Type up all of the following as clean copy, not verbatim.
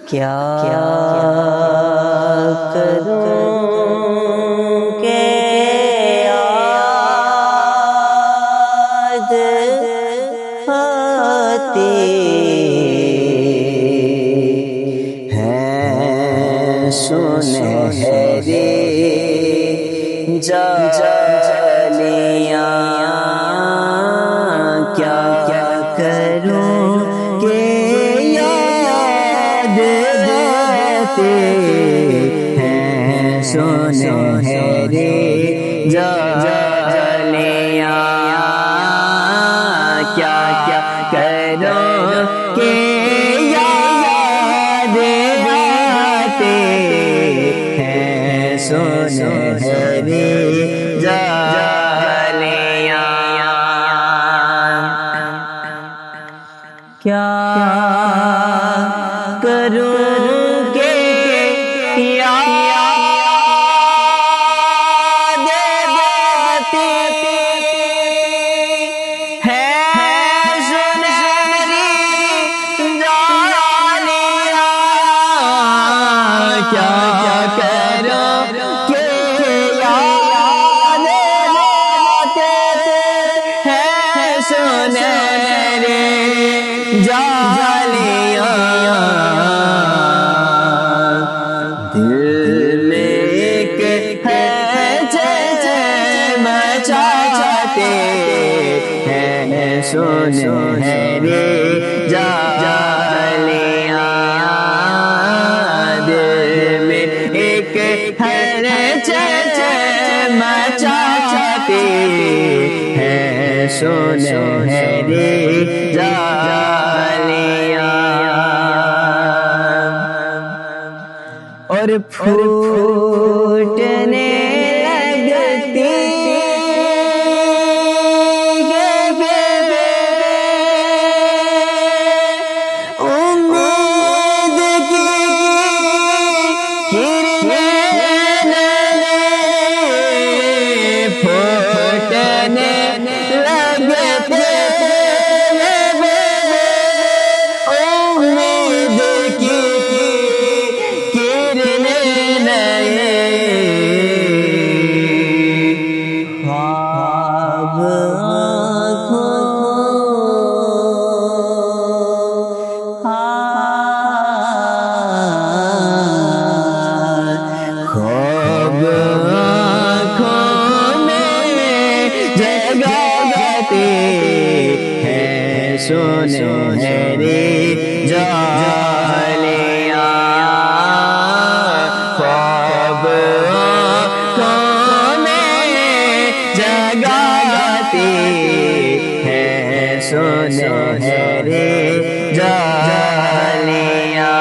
کیا کروں کہ یاد آتی ہے سنہری جالیاں، کیا کروں کہ یاد آتے ہیں سنہری جالیاں، کیا کروں کہ یاد آتے ہیں سنہری جالیاں، کیا کروں کہ یاد آتی ہے سنہری جالیاں، کیا کروں کہ یاد آتے ہیں سنہری جالیاں، دل میں ایک ہے مچاتے ہیں سنہری جالیاں، دل میں ایک ہے مچاتے ہیں سنہری جالیاں، اور پھوٹنے لگتی امید کی کرنیں، پھوٹنے لگتے امید کی خواب آنکھوں میں جگاتے ہیں سنہری جالیاں، خواب آنکھوں میں جگاتے ہیں سنہری جالیاں،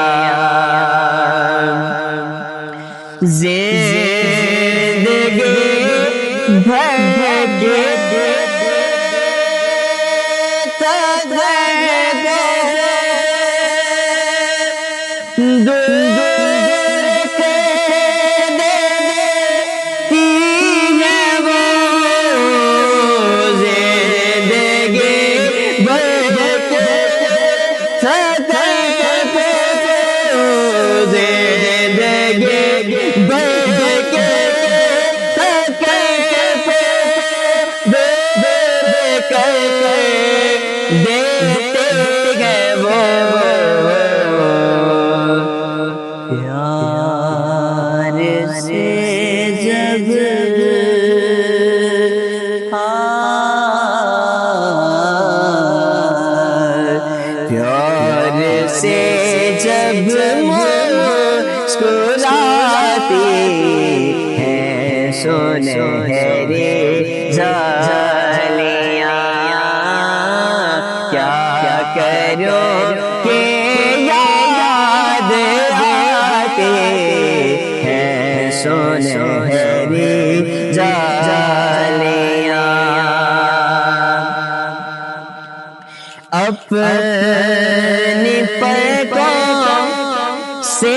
زندگی بھر کے دیتے گئے وہ پیار سے جب پیار سے جب مسکراتی ہیں سنہری جالیاں، کیا کروں کہ یاد آتے ہیں سنہری جالیاں، اپنی پلکوں سے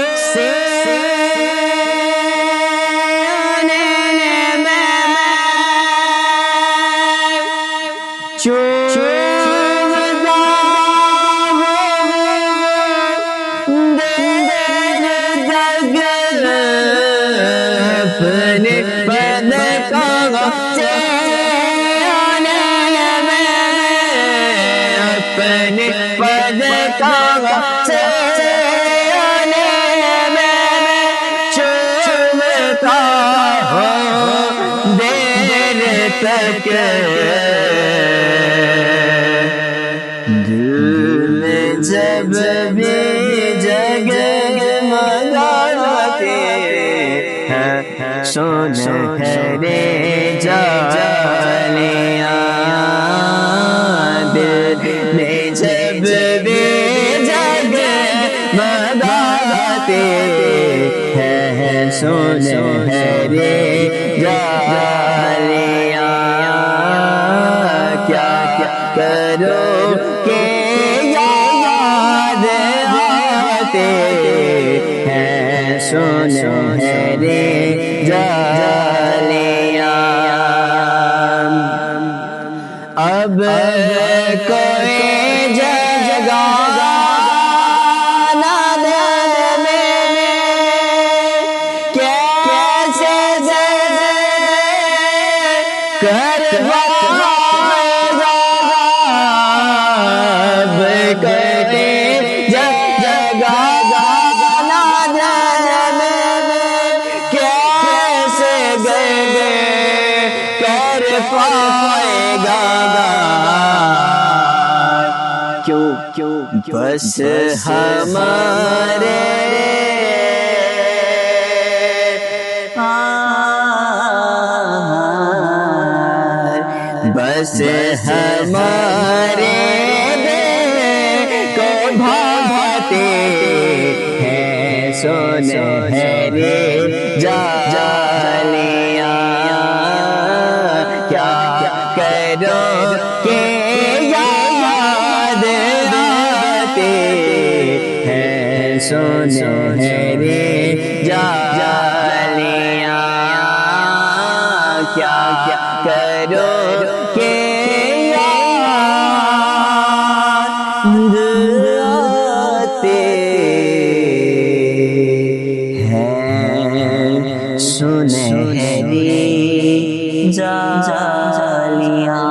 سے آنے میں اپنے پدکوں سے آنے میں چومتا ہوں دیر تک دل میں جب بھی جگمگاتے ہیں سنہرے جالیاں دل میں جب بھی جگمگاتے ہیں سنہرے جالیاں کیا کرو کہ یاد آتے ہیں سنہرے جالیاں اب کوئی جگہ نہ دل میں کیسے کروائے اب کوئی جگہ نہ دل میں کیسے کر پائے گا کیوں بس ہمارے بس ہمارے دل کو بھاتے ہیں سنہرے جالیاں کیا کرو کہ یاد آتے ہیں سنہرے جالیاں کیا کرو کہ یاد آتے ہیں سنہری جالیاں